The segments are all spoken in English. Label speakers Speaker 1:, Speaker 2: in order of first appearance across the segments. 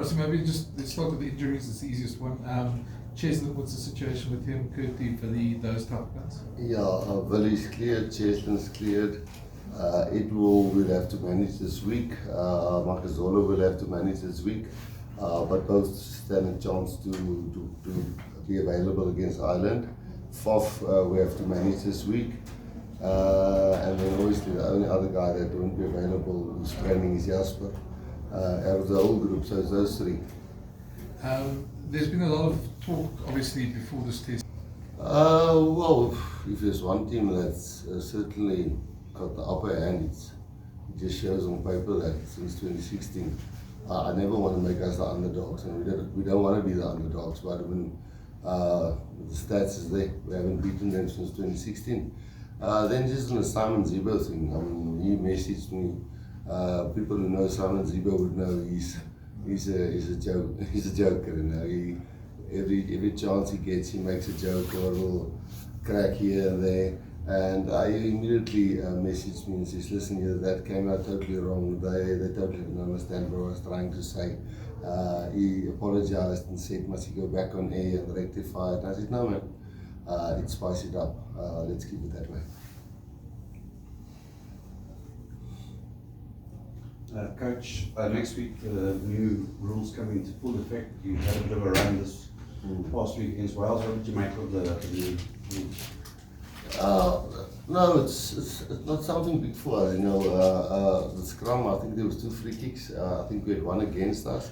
Speaker 1: So maybe just let's start with the injuries. It's the easiest one. Cheslin, what's the situation with him? Curti for those type of guys?
Speaker 2: Yeah, Willie's cleared, Cheslin's cleared. Edwell will have to manage this week. Makazolo will have to manage this week. But both stand a chance to be available against Ireland. Fourth, we have to manage this week. And then obviously the only other guy that won't be available who's training is Jasper. Out of the whole group, so it's those three.
Speaker 1: There's been a lot of talk, obviously, before this test.
Speaker 2: Well, if there's one team that's certainly got the upper hand, it just shows on paper that since 2016, I never want to make us the underdogs, and we don't want to be the underdogs, but when the stats is there, we haven't beaten them since 2016. Then just on the Simon Zebo thing, I mean, he messaged me. People who know Simon Zebo would know he's a joke. He's a joker, you know. Every chance he gets, he makes a joke or a little crack here and there. And he immediately messaged me and says, "Listen, that came out totally wrong. They totally didn't understand what I was trying to say." He apologized and said, "Must he go back on air and rectify it?" I said, "No, man. Let's spice it up. Let's keep it that way."
Speaker 3: Coach, next week the new rules come into full effect. You had a bit of a run this past week against Wales. What did you make of the new rules?
Speaker 2: No, it's not something big for us. You know, the scrum, I think there was 2 free kicks. I think we had 1 against us.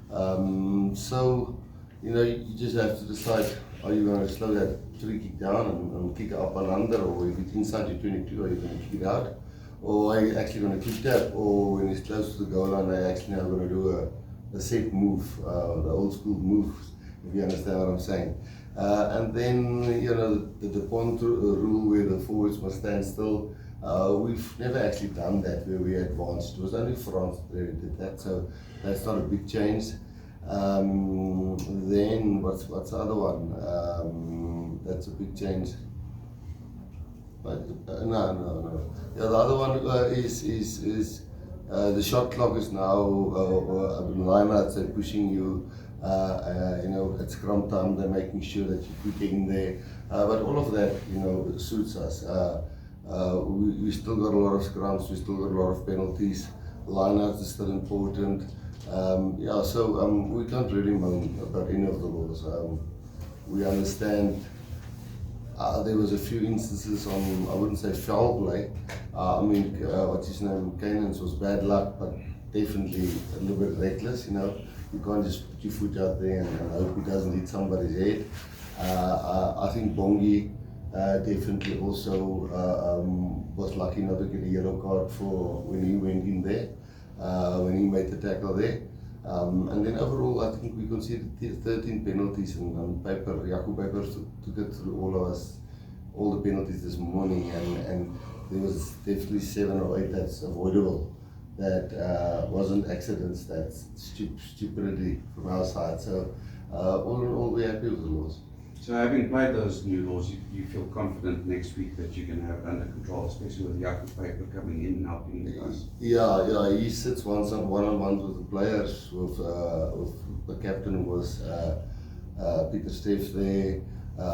Speaker 2: So, you know, you just have to decide, are you going to slow that free kick down and kick it up and under, or if it's inside your 22, are you going to kick it out? Or are you actually going to keep that? Or when it's close to the goal line, are you actually now going to do a set move, the old school moves, if you understand what I'm saying. And then, you know, the point rule where the forwards must stand still, we've never actually done that where we advanced. It was only France that did that, so that's not a big change. Then, what's the other one? That's a big change. No. Yeah, the other one is the shot clock is now lineouts. They're pushing you. You know, at scrum time, they're making sure that you're quick in there. But all of that, you know, suits us. We still got a lot of scrums. We still got a lot of penalties. Lineouts is still important. Yeah, so we can't really moan about any of the laws. We understand. There was a few instances on, I wouldn't say foul play. I mean, what's his name, Canaan's was bad luck, but definitely a little bit reckless, you know. You can't just put your foot out there and hope he doesn't hit somebody's head. I think Bongi definitely also was lucky not to get a yellow card for when he went in there, when he made the tackle there. And then overall, I think we conceded 13 penalties, and on paper, Jaco Paper took it through all the penalties this morning, and there was definitely 7 or 8 that's avoidable. That wasn't accidents, that's stupidity from our side. So all in all, we're happy with the laws.
Speaker 3: So having played those new laws, you feel confident next week that you can have it under control, especially with Jaco Paper coming in and helping you guys?
Speaker 2: Yeah, he sits one-on-one with the players. With the captain was Peter Steff there,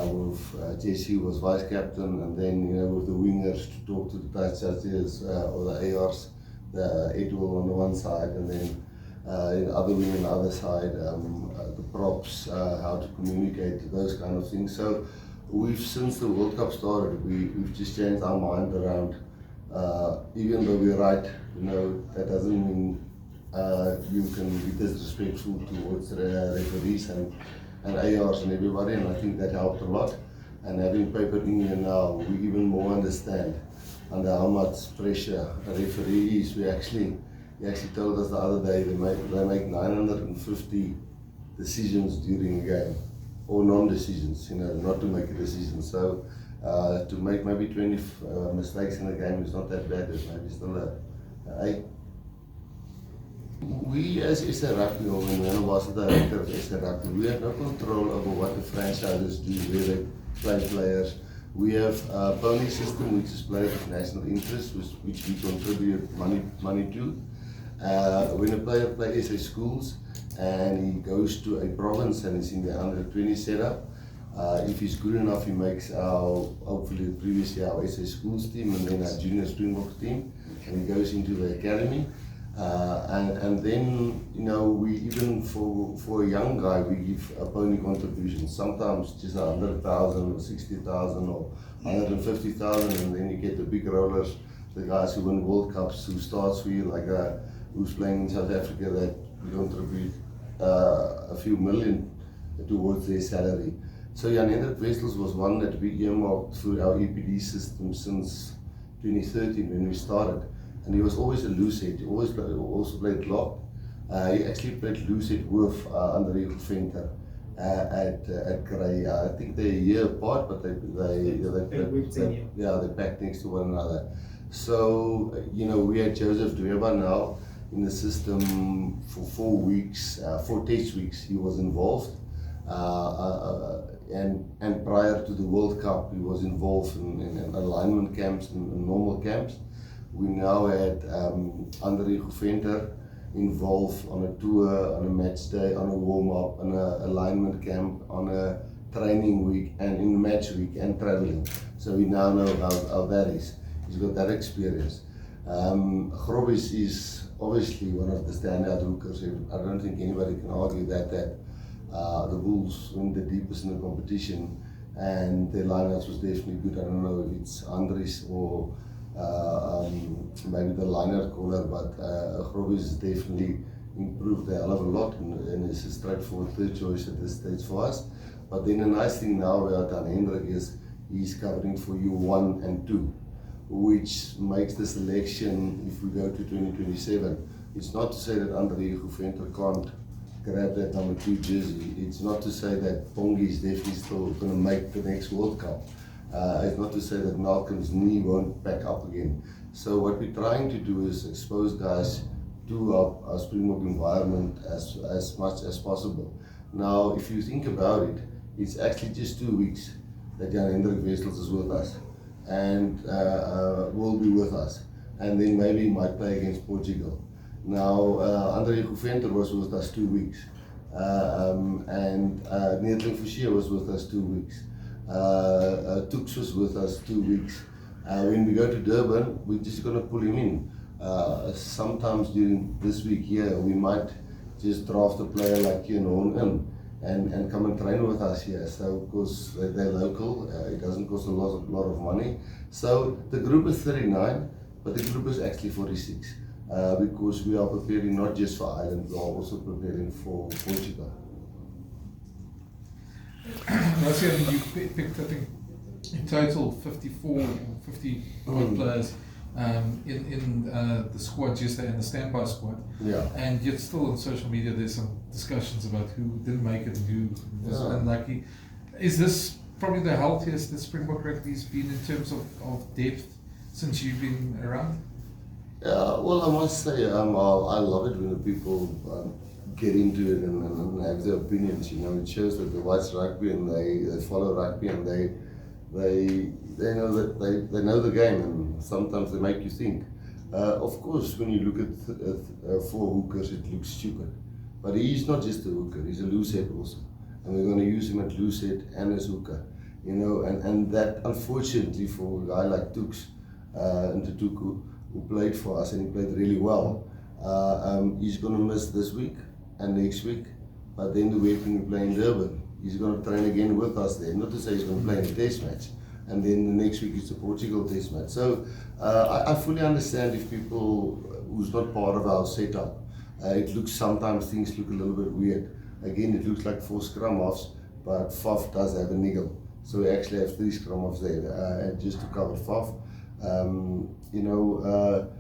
Speaker 2: with Jesse was vice captain, and then, you know, with the wingers to talk to the touch judges or the ARs, the Edwell on the one side, and then the other wing on the other side, the props, how to communicate, those kind of things. So since the World Cup started, we've just changed our mind around, even though we're right, you know, that doesn't mean you can be disrespectful towards the referees and ARs and everybody, and I think that helped a lot. And having Paper in here now, we even more understand under how much pressure a referee is. He actually told us the other day they make 950 decisions during a game, or non-decisions, you know, not to make a decision. So to make maybe 20 mistakes in a game is not that bad. It's maybe still a. We as SA Rugby, or when one of us the director of SA Rugby, we have no control over what the franchises do, where they play players. We have a pony system which is players of national interest, which we contribute money to. When a player plays SA schools and he goes to a province and is in the under 20 setup, if he's good enough, he makes hopefully the previous year our SA schools team and then our junior Springboks team, and he goes into the academy. And then, you know, we even for a young guy, we give a pony contribution. Sometimes just 100,000 or 60,000 or 150,000, and then you get the big rollers, the guys who win World Cups, who starts for you, like who's playing in South Africa, that we contribute a few million towards their salary. So Jan Hendrik Wessels was one that we earmarked through our EPD system since 2013 when we started. And he was always a loose head. He also played lock. He actually played loose head with Andre Venter at Grey. I think they're a year apart, but they packed next to one another. So, you know, we had Joseph Dweba now in the system for 4 weeks, 4 test weeks he was involved. And prior to the World Cup, he was involved in alignment camps and normal camps. We now had Andre Venter involved on a tour, on a match day, on a warm-up, on an alignment camp, on a training week, and in match week, and traveling. So we now know how that is. He's got that experience. Grobis is obviously one of the standout hookers. I don't think anybody can argue that the Bulls went the deepest in the competition, and their lineouts was definitely good. I don't know if it's Andries or maybe the liner caller, but Grobis has definitely improved a hell of a lot, and is a straightforward third choice at this stage for us. But then the nice thing now about Jan Hendrik is he's covering for you 1 and 2, which makes the selection, if we go to 2027, it's not to say that Andre Venter can't grab that number 2 jersey. It's not to say that Pongi is definitely still going to make the next World Cup. It's not to say that Malcolm's knee won't back up again. So what we're trying to do is expose guys to our Springbok environment as much as possible. Now, if you think about it, it's actually just 2 weeks that Jan Hendrik Wessels is with us and will be with us. And then maybe he might play against Portugal. Now, Andre Venter was with us 2 weeks. And Nieu was with us 2 weeks. Tux was with us 2 weeks. When we go to Durban, we're just going to pull him in. Sometimes during this week here, we might just draft a player like Horn in and come and train with us here. So, of course, they're local. It doesn't cost a lot of money. So, the group is 39, but the group is actually 46 because we are preparing not just for Ireland, we are also preparing for Portugal.
Speaker 1: Rassie, I think you picked, I think, in total 54 or 50 players in the squad yesterday, in the standby squad.
Speaker 2: Yeah.
Speaker 1: And yet still on social media there's some discussions about who didn't make it and who was unlucky. Is this probably the healthiest that Springbok rugby's been in terms of depth since you've been around?
Speaker 2: Well, I must say, I love it when the people get into it and have their opinions. You know, it shows that they watch rugby and they follow rugby and they know that they know the game, and sometimes they make you think. Of course, when you look at 4 hookers, it looks stupid, but he's not just a hooker; he's a loose head also, and we're going to use him at loose head and as hooker. You know, and that unfortunately for a guy like Tux Ntutuku, who played for us and he played really well, he's going to miss this week and next week, but then the week when we play in Durban, he's going to train again with us there. Not to say he's going to play in a test match, and then the next week is the Portugal test match. So I fully understand if people who's not part of our setup, it looks, sometimes things look a little bit weird. Again, it looks like 4 scrum offs, but Faf does have a niggle. So we actually have 3 scrum offs there, just to cover Faf. You know,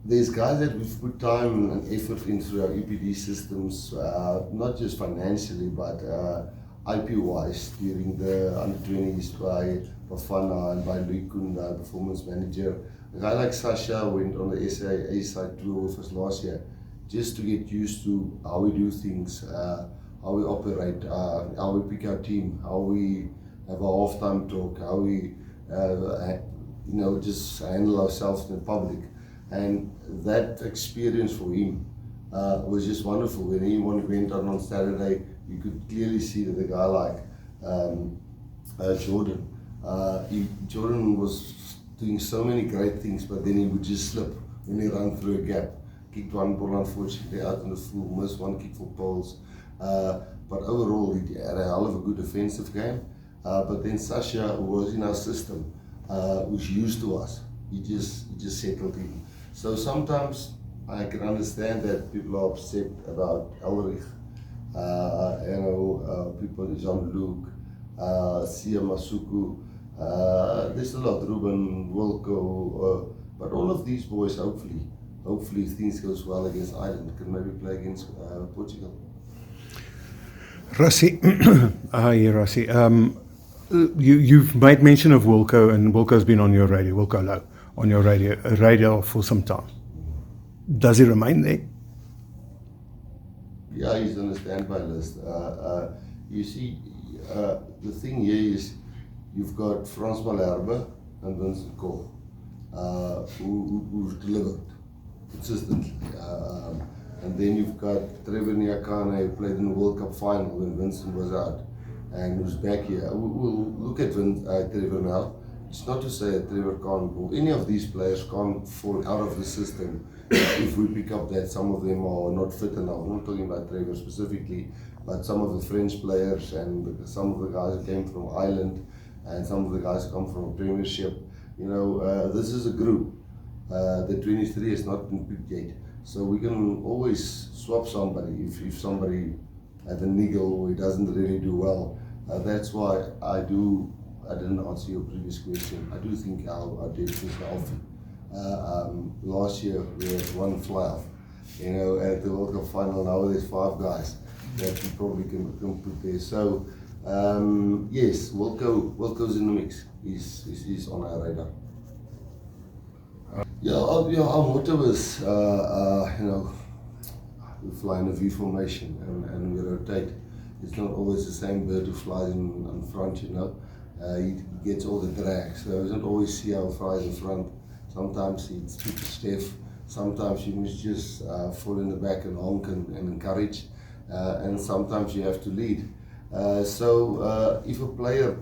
Speaker 2: there's guys that we've put time and effort into our EPD systems, not just financially, but IP-wise, during the under-20s by Bafana and by Louis Kunda, performance manager. A guy like Sasha went on the SA side tour with us last year, just to get used to how we do things, how we operate, how we pick our team, how we have a half-time talk, how we, you know, just handle ourselves in public. And that experience for him was just wonderful. When he went on Saturday, you could clearly see that a guy like Jordan, Jordan was doing so many great things, but then he would just slip when he ran through a gap. Kicked one ball unfortunately out in the full, missed one kick for poles. But overall, he had a hell of a good defensive game. But then Sasha, who was in our system, was used to us. He just settled in. So sometimes I can understand that people are upset about Elrich. People, Jean-Luc, Siya Masuku, there's a lot, Ruben, Wilco, but all of these boys, hopefully if things goes well against Ireland, can maybe play against Portugal.
Speaker 4: Rassie, hi Rassie. You've made mention of Wilco, and Wilco's been on your radio, Wilco Low, on your radio for some time. Does he remain there?
Speaker 2: Yeah, he's on the standby list. You see, the thing here is you've got Frans Malherbe and Vincent Kool, who've delivered consistently. And then you've got Trevor Nyakane, who played in the World Cup final when Vincent was out, and who's back here. We'll look at Trevor now. It's not to say that Trevor can't, or any of these players can't fall out of the system if we pick up that some of them are not fit enough. I'm not talking about Trevor specifically, but some of the French players and some of the guys who came from Ireland and some of the guys who come from a Premiership. This is a group. The 23 is not been picked yet. So we can always swap somebody if somebody had a niggle or he doesn't really do well. That's why I didn't answer your previous question. I do think our depth is healthy. Last year we had one fly-off, at the World Cup final. Now there's 5 guys that we probably can put there. So yes, Wilco's in the mix. He's on our radar. Our motto is, we fly in a V formation and we rotate. It's not always the same bird who flies in front, He gets all the drag, so it's not always see how flies in front. Sometimes it's too stiff. Sometimes you must just fall in the back and honk and encourage, and sometimes you have to lead. So if a player,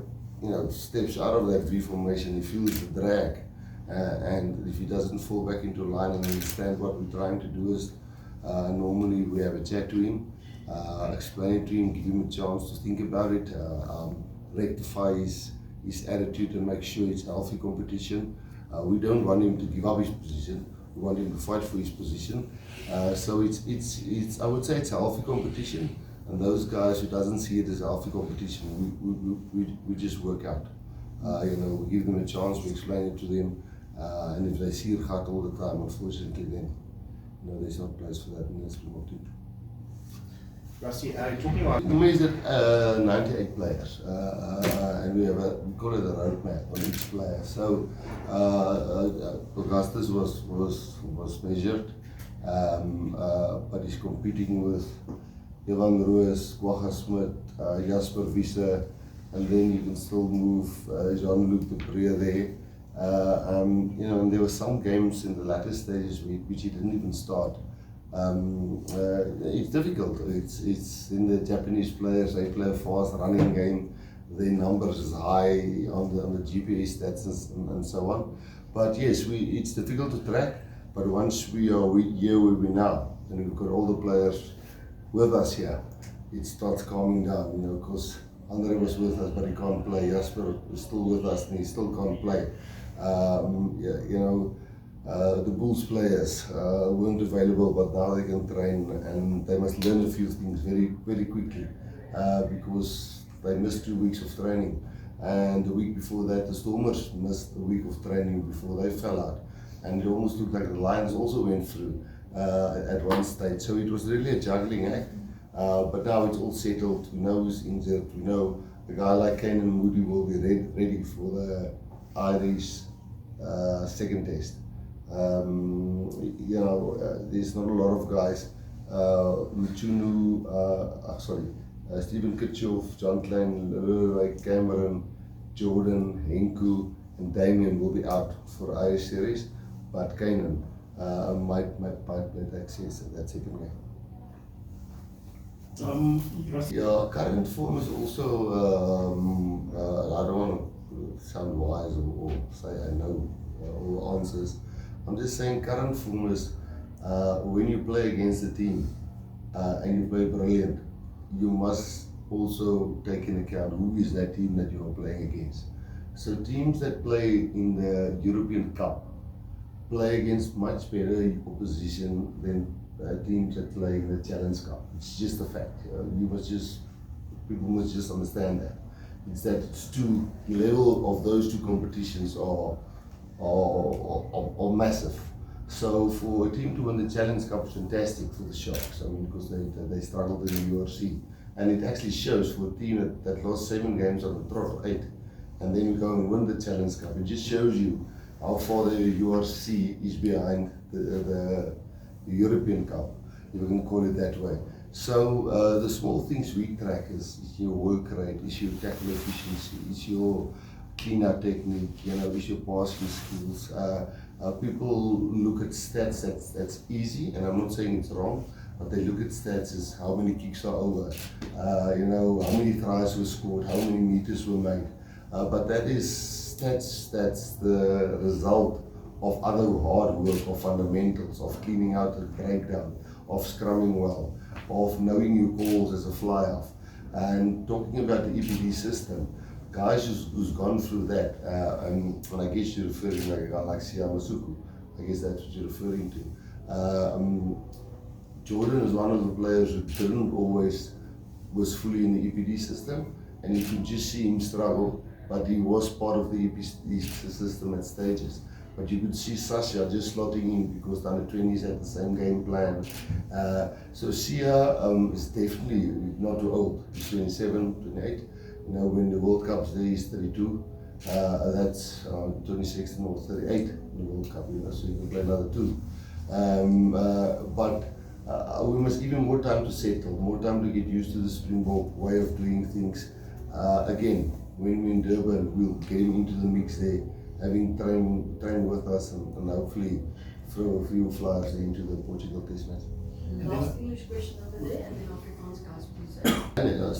Speaker 2: steps out of that V formation, he feels the drag. And if he doesn't fall back into line and understand what we're trying to do is, normally we have a chat to him, explain it to him, give him a chance to think about it, rectify his attitude and make sure it's healthy competition. We don't want him to give up his position, we want him to fight for his position. So it's I would say it's a healthy competition, and those guys who doesn't see it as a healthy competition, we just work out. We give them a chance, we explain it to them. And if they see it all the time, unfortunately, then there's no place for that in the Springbok team.
Speaker 5: Rassie, talking about...
Speaker 2: We measured 98 players, and we call it a roadmap on each player. So Augustus was measured, but he's competing with Evan Roos, Kwagga Smith, Jasper Wiese, and then you can still move Jean-Luc de Pre there. And there were some games in the latter stages which he didn't even start. It's difficult. It's in the Japanese players, they play a fast running game. Their numbers is high on the GPS stats and so on. But yes, it's difficult to track. But once we are here where we now, and we've got all the players with us here, it starts calming down. Because Andre was with us, but he can't play. Jasper is still with us, and he still can't play. The Bulls players weren't available, but now they can train, and they must learn a few things very, very quickly because they missed 2 weeks of training. And the week before that, the Stormers missed a week of training before they fell out. And it almost looked like the Lions also went through at one stage. So it was really a juggling act. But now it's all settled. We know who's injured. We know a guy like Canan Moody will be ready for the Irish second test. There's not a lot of guys. Stephen Kitchell, John Klein, Leroy, Cameron, Jordan, Henku, and Damien will be out for Irish series. But Canan might access in that second game.
Speaker 5: Rassie,
Speaker 2: Yeah, current form is also, I don't want to sound wise or say I know all answers. I'm just saying current form is when you play against a team and you play brilliant, you must also take into account who is that team that you are playing against. So teams that play in the European Cup play against much better opposition than teams that play in the Challenge Cup. It's just a fact. People must just understand that. It's that the level of those two competitions are massive. So for a team to win the Challenge Cup is fantastic for the Sharks. I mean, because they struggled in the URC, and it actually shows for a team that lost 7 games on the trot, 8, and then you go and win the Challenge Cup. It just shows you how far the URC is behind the European Cup, if we can call it that way. So the small things we track is your work rate, is your tackle efficiency, is your clean-out technique, is your passing skills. People look at stats that's easy, and I'm not saying it's wrong, but they look at stats as how many kicks are over, how many tries were scored, how many meters were made. But that is that's the result of other hard work, of fundamentals, of cleaning out the breakdown, of scrumming well, of knowing your calls as a fly-off. And talking about the EPD system, guys who's gone through that, and I guess you're referring to a guy like Siya Kolisi, I guess that's what you're referring to. Jordan is one of the players who didn't always was fully in the EPD system, and you could just see him struggle, but he was part of the EPD system at stages. But you could see Sasha just slotting in because the under-20s had the same game plan. So Siya is definitely not too old. He's 27, 28. When the World Cup's there, he's 32. That's 26 or 38 in the World Cup, so you can play another 2. But we must give him more time to settle, more time to get used to the Springbok way of doing things. Again, when we're in Durban, we'll get him into the mix there, having trained with us and hopefully throw a few flyers into the Portugal test match.
Speaker 6: Last English question over there, and then Afrikaans guys, please.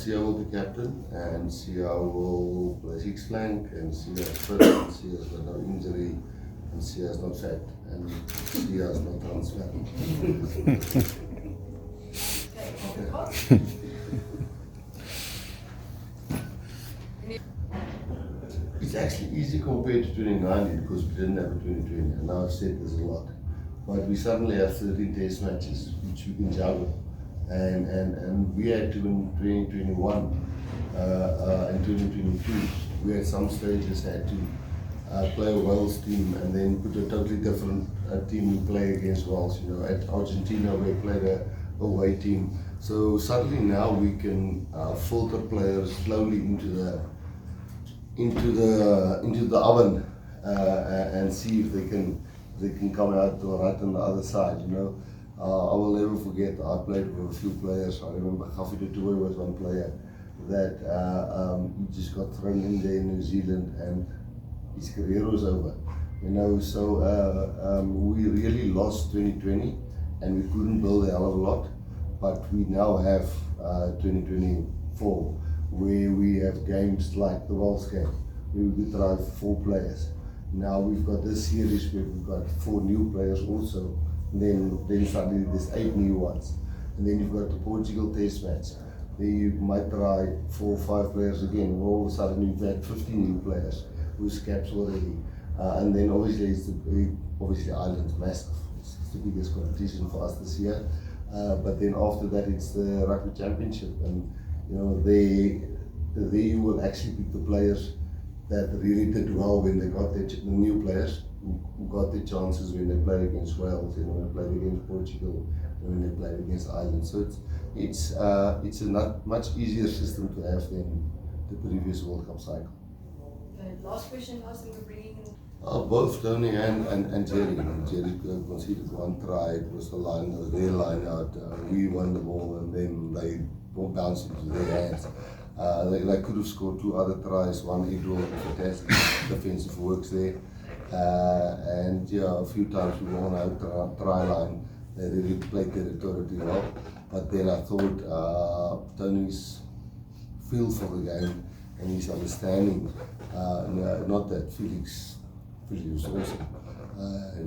Speaker 2: Siya will be captain, and Siya will play 6 flank, and Siya is fit, and Siya has got no injury, and Siya is not fat, and Siya is not transparent.
Speaker 6: Okay,
Speaker 2: It's actually easy compared to 2019 because we didn't have a 2020, and now I've said this a lot. But we suddenly have 13 test matches which we can juggle. And we had to in 2021 and 2022, we at some stages had to play a Wales team and then put a totally different team to play against Wales. At Argentina we played a away team. So suddenly now we can filter players slowly into the oven and see if they can come out right on the other side. I will never forget, I played with a few players. I remember Gaffie de Tooi was one player that he just got thrown in there in New Zealand and his career was over. So we really lost 2020 and we couldn't build a hell of a lot, but we now have 2024 where we have games like the Wales game where we could drive 4 players. Now we've got this series where we've got 4 new players also. Then suddenly there's 8 new ones. And then you've got the Portugal test match. Then you might try 4 or 5 players again. All of a sudden you've had 50 new players who's caps already. And then obviously Ireland's massive. It's the biggest competition for us this year. But then after that it's the Rugby Championship. And there you will actually pick the players that really did well when they got the new players who got their chances when they played against Wales, when they played against Portugal, and when they played against Ireland. So it's a not much easier system to have than the previous World Cup cycle.
Speaker 6: Okay, last question, guys, and we're bringing in.
Speaker 2: Both Tony and Jerry. Jerry conceded 1 try. It was their line out. We won the ball and then they bounced into their hands. They could have scored 2 other tries, 1 individual, fantastic defensive works there. And yeah, a few times we were on our try line. They really played territorially well. But then I thought Tony's feel for the game and his understanding, not that Felix was awesome,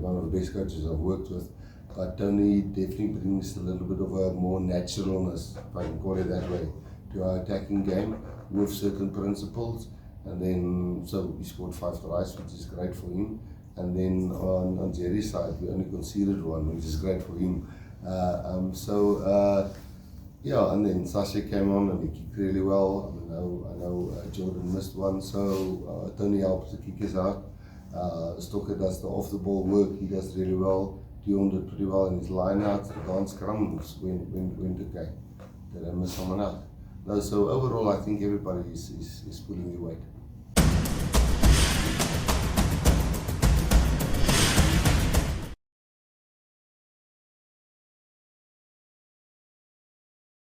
Speaker 2: one of the best coaches I've worked with, but Tony definitely brings a little bit of a more naturalness, if I can call it that way, to our attacking game with certain principles. And then, so he scored 5 tries, which is great for him. And then on Jerry's side, we only conceded 1, which is great for him. Yeah, and then Sasha came on and he kicked really well. I know Jordan missed one, so Tony helps the kickers out. Stocker does the off-the-ball work, he does really well. Dion did pretty well in his line-outs, the dance scrums went okay. Did I miss someone out? No, so overall I think everybody is pulling the weight.